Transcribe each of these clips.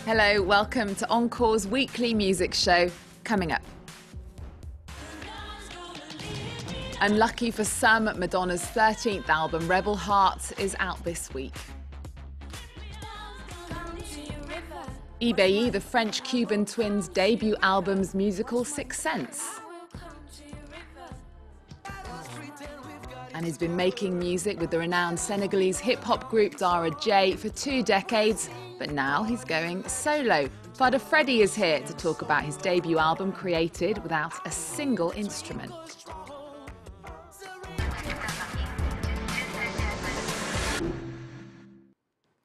Hello, welcome to Encore's weekly music show. Coming up. Unlucky for some, Madonna's 13th album, Rebel Heart, is out this week. Ibeyi, the French-Cuban twins' debut album's musical Sixth Sense. And he's been making music with the renowned Senegalese hip-hop group Dara J for 2 decades, but now he's going solo. Faada Freddy is here to talk about his debut album created without a single instrument.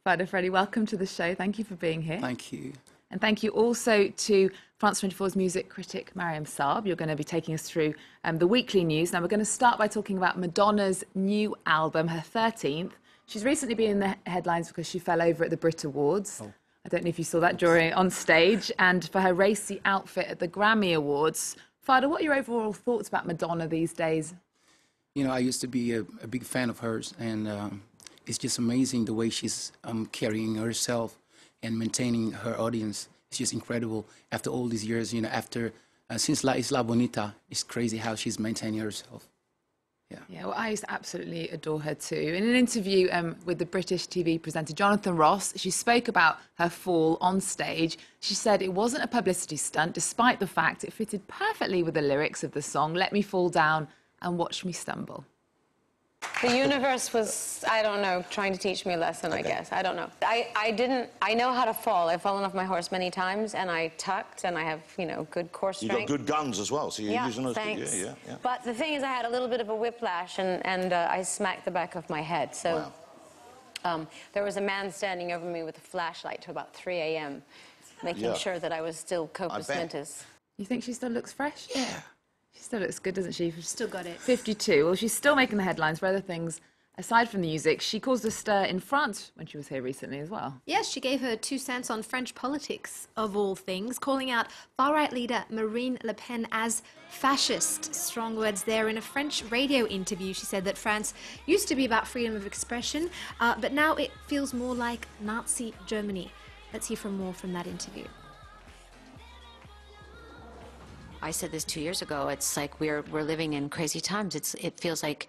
Faada Freddy, welcome to the show. Thank you for being here. Thank you. And thank you also to France 24's music critic Mariam Saab. You're going to be taking us through the weekly news. Now, we're going to start by talking about Madonna's new album, her 13th. She's recently been in the headlines because she fell over at the Brit Awards. Oh. I don't know if you saw that on stage. And for her racy outfit at the Grammy Awards. Faada, what are your overall thoughts about Madonna these days? You know, I used to be a big fan of hers, and it's just amazing the way she's carrying herself and maintaining her audience. It's just incredible. After all these years, you know, since La Isla Bonita, it's crazy how she's maintaining herself. Yeah, well, I used to absolutely adore her too. In an interview with the British TV presenter Jonathan Ross, she spoke about her fall on stage. She said it wasn't a publicity stunt, despite the fact it fitted perfectly with the lyrics of the song, "Let me fall down and watch me stumble." The universe was, I don't know, trying to teach me a lesson, I guess. I don't know. I know how to fall. I've fallen off my horse many times, and I tucked, and I have, you know, good core strength. You've got good guns as well, so you're using those. Thanks. Yeah. But the thing is, I had a little bit of a whiplash, and I smacked the back of my head. So there was a man standing over me with a flashlight till about 3 a.m., making sure that I was still corpus mentis. You think she still looks fresh? Yeah. She still looks good, doesn't she? She's still got it. 52. Well, she's still making the headlines for other things. Aside from the music, she caused a stir in France when she was here recently as well. Yes, she gave her 2 cents on French politics, of all things, calling out far-right leader Marine Le Pen as fascist. Strong words there. In a French radio interview, she said that France used to be about freedom of expression, but now it feels more like Nazi Germany. Let's hear more from that interview. I said this 2 years ago. It's like we're living in crazy times. It feels like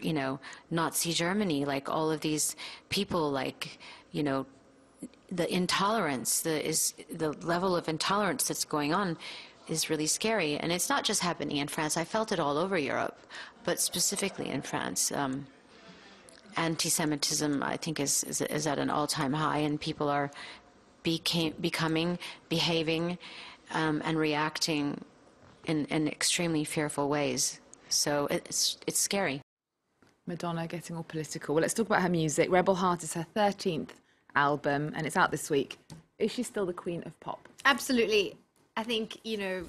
you know, Nazi Germany. Like all of these people, like, you know, the intolerance, the level of intolerance that's going on is really scary. And it's not just happening in France. I felt it all over Europe, but specifically in France. Anti-Semitism, I think, is at an all-time high, and people are behaving and reacting in extremely fearful ways. So it's scary. Madonna getting all political. Well, let's talk about her music. Rebel Heart is her 13th album, and it's out this week. Is she still the queen of pop? Absolutely. I think, you know,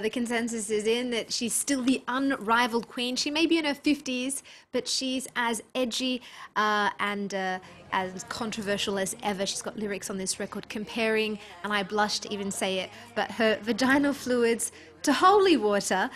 the consensus is in that she's still the unrivaled queen. She may be in her 50s, but she's as edgy and as controversial as ever. She's got lyrics on this record comparing, and I blush to even say it, but her vaginal fluids to holy water.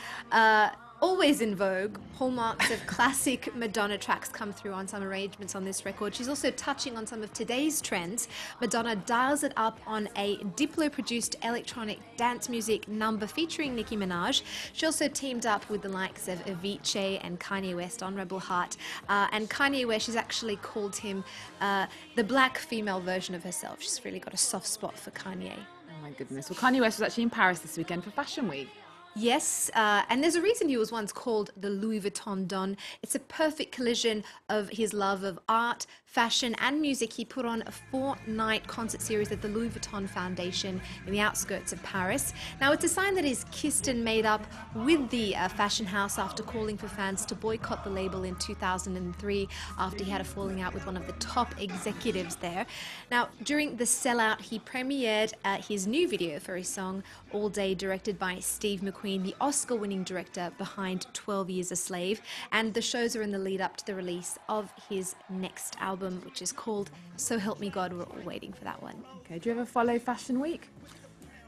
Always in vogue. Hallmarks of classic Madonna tracks come through on some arrangements on this record. She's also touching on some of today's trends. Madonna dials it up on a Diplo-produced electronic dance music number featuring Nicki Minaj. She also teamed up with the likes of Avicii and Kanye West on Rebel Heart. And Kanye West, she's actually called him the black female version of herself. She's really got a soft spot for Kanye. Oh my goodness. Well, Kanye West was actually in Paris this weekend for Fashion Week. Yes, and there's a reason he was once called the Louis Vuitton Don. It's a perfect collision of his love of art, fashion and music. He put on a 4-night concert series at the Louis Vuitton Foundation in the outskirts of Paris. Now, it's a sign that he's kissed and made up with the fashion house after calling for fans to boycott the label in 2003 after he had a falling out with one of the top executives there. Now, during the sellout, he premiered his new video for his song All Day, directed by Steve McQueen, the Oscar-winning director behind 12 Years a Slave. And the shows are in the lead up to the release of his next album, which is called So Help Me God. We're all waiting for that one. Okay, do you ever follow Fashion Week?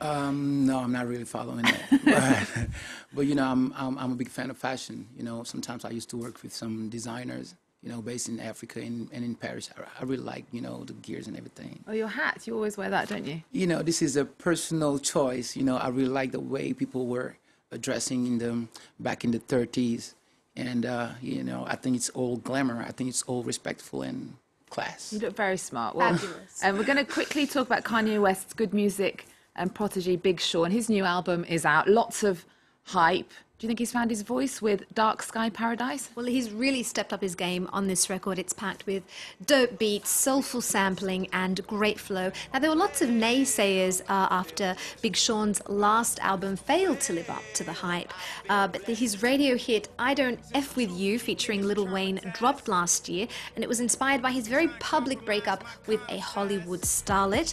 No, I'm not really following that. But you know, I'm a big fan of fashion. You know, sometimes I used to work with some designers, based in Africa and in Paris. I really like, the gears and everything. Oh, your hat, you always wear that, don't you? This is a personal choice. I really like the way people were dressing back in the 30s. And, I think it's all glamour. I think it's all respectful and class. You look very smart. Well, Fabulous. And we're going to quickly talk about Kanye West's good music and protege Big Sean. His new album is out. Lots of hype. Do you think he's found his voice with Dark Sky Paradise? Well, he's really stepped up his game on this record. It's packed with dope beats, soulful sampling, and great flow. Now, there were lots of naysayers after Big Sean's last album failed to live up to the hype. But his radio hit, I Don't F With You, featuring Lil Wayne, dropped last year, and it was inspired by his very public breakup with a Hollywood starlet.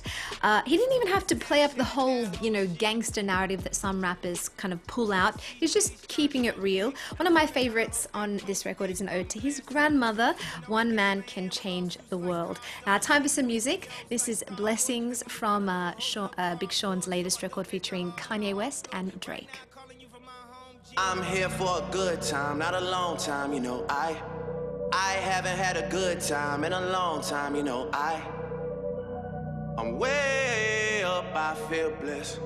He didn't even have to play up the whole, gangster narrative that some rappers kind of pull out. He's just keeping it real. One of my favorites on this record is an ode to his grandmother. One man can change the world. Now, time for some music. This is Blessings from Big Sean's latest record featuring Kanye West and Drake. I'm here for a good time, not a long time, I haven't had a good time in a long time, I'm way up, I feel blessed.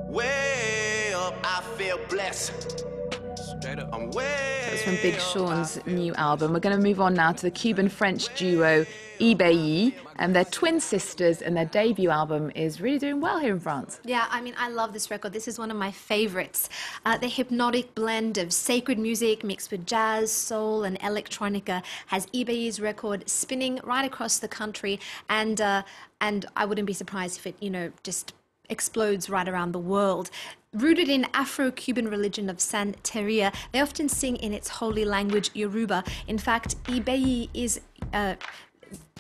Way up, I feel blessed. Straight up, I'm way That's from Big Sean's new album. We're going to move on now to the Cuban-French duo Ibeyi, and they're twin sisters, and their debut album is really doing well here in France. Yeah, I love this record. This is one of my favorites. The hypnotic blend of sacred music mixed with jazz, soul, and electronica has Ibeyi's record spinning right across the country, and I wouldn't be surprised if it, just explodes right around the world. Rooted in Afro-Cuban religion of Santeria, they often sing in its holy language, Yoruba. In fact, Ibeyi is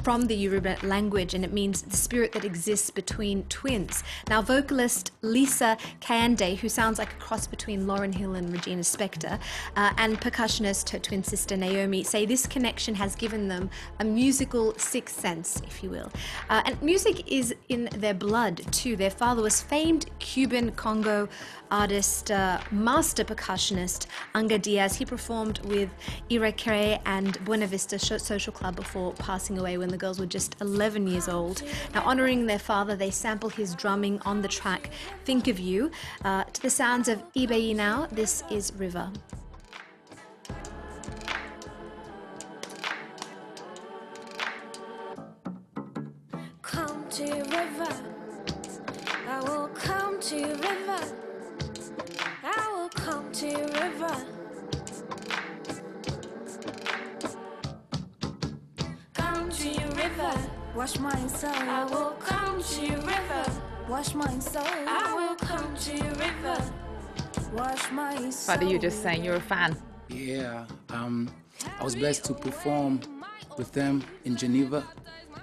from the Yoruba language, and it means the spirit that exists between twins. Now, vocalist Lisa Kayande, who sounds like a cross between Lauryn Hill and Regina Spektor, and percussionist, her twin sister Naomi, say this connection has given them a musical sixth sense, if you will. And music is in their blood, too. Their father was famed Cuban Congo artist, master percussionist Anga Diaz. He performed with Irakere and Buena Vista Social Club before passing away when the girls were just 11 years old. Now, honoring their father, they sample his drumming on the track Think of You. To the sounds of Ibeyi now, this is River. Come to your river, I will come to your river, I will come to your river. Come to your river, wash my soul. I will come to your river, wash my soul. I will come to your river, wash my soul. Faada, you're just saying you're a fan. Yeah, I was blessed to perform with them in Geneva.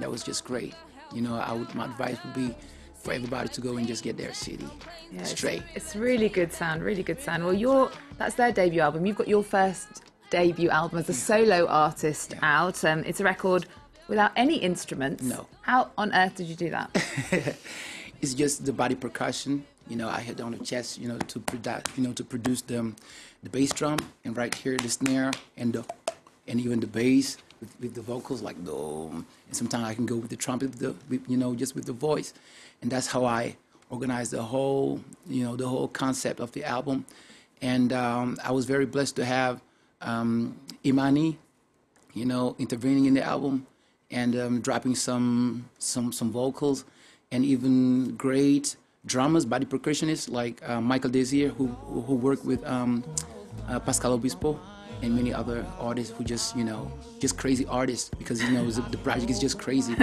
That was just great. My advice would be for everybody to go and just get their city straight. It's really good sound, really good sound. Well, that's their debut album. You've got your first debut album as a solo artist out. It's a record without any instruments. No. How on earth did you do that? It's just the body percussion. I hit on the chest, to produce the bass drum, and right here the snare and even the bass with the vocals like and sometimes I can go with the trumpet, just with the voice, and that's how I organize the whole concept of the album. And I was very blessed to have Imani, intervening in the album and dropping some vocals, and even great drummers, body percussionists like Michael Desir, who worked with Pascal Obispo and many other artists who just crazy artists, because the project is just crazy.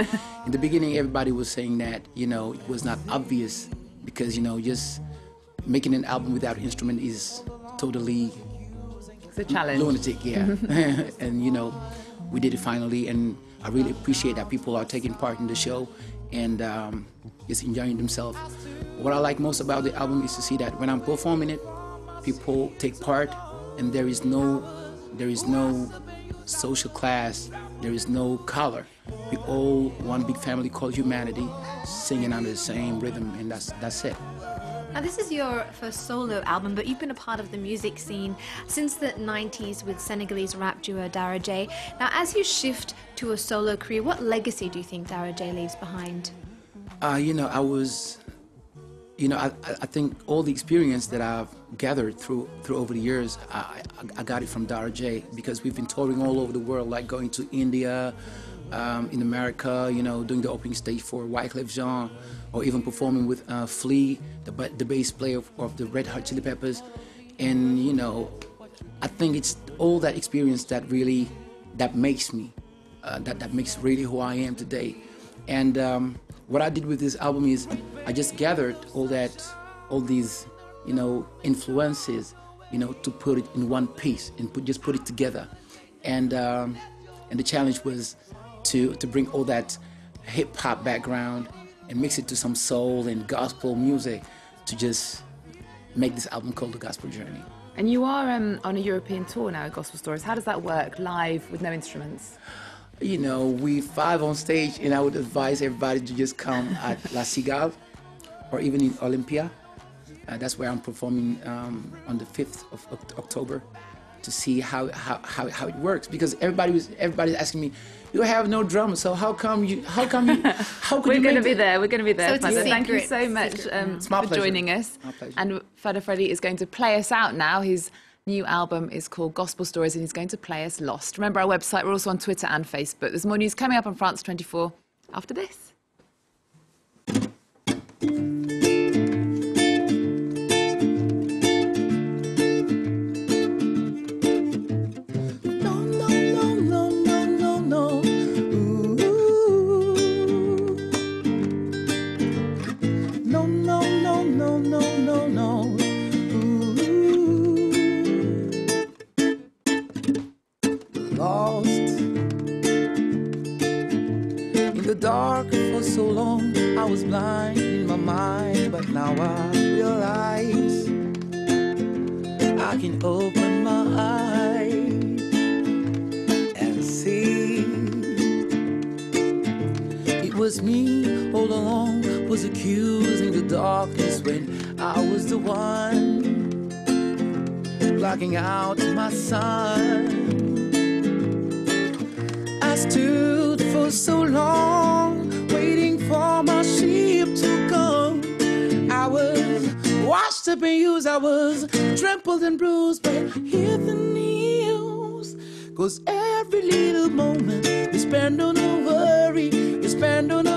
In the beginning, everybody was saying that it was not obvious, because just making an album without instrument is totally It's a challenge. lunatic, yeah. And we did it finally, and I really appreciate that people are taking part in the show and just enjoying themselves. What I like most about the album is to see that when I'm performing it, people take part, and there is no social class, there is no color. We all one big family called humanity, singing under the same rhythm, and that's it. Now, this is your first solo album, but you've been a part of the music scene since the 90s with Senegalese rap duo Dara J. Now, as you shift to a solo career, what legacy do you think Dara J leaves behind? I think all the experience that I've gathered through over the years, I got it from Dara J, because we've been touring all over the world, like going to India, in America, doing the opening stage for Wyclef Jean, or even performing with Flea, the bass player of the Red Hot Chili Peppers. And, I think it's all that experience that makes me, that makes really who I am today. And what I did with this album is I just gathered all these, influences, to put it in one piece and just put it together. And the challenge was to bring all that hip hop background and mix it to some soul and gospel music to just make this album called The Gospel Journey. And you are on a European tour now at Gospel Stories. How does that work, live with no instruments? We 5 on stage, and I would advise everybody to just come at La Cigale or even in Olympia. That's where I'm performing on the 5th of October, to see how it works, because everybody's asking me, you have no drums, so how come you We're going to be there. We're going to be there. So it's a Thank you secret. so much for joining us. My pleasure. And Faada Freddy is going to play us out now. His new album is called Gospel Stories, and he's going to play us Lost. Remember our website. We're also on Twitter and Facebook. There's more news coming up on France 24 after this. Lost in the dark for so long, I was blind in my mind, but now I realize I can open my eyes and see. It was me all along, was accusing the darkness when I was the one blocking out my sun. I stood for so long, waiting for my ship to come. I was washed up and used, I was trampled and bruised, but hear the news. 'Cause every little moment you spend on a worry, you spend on a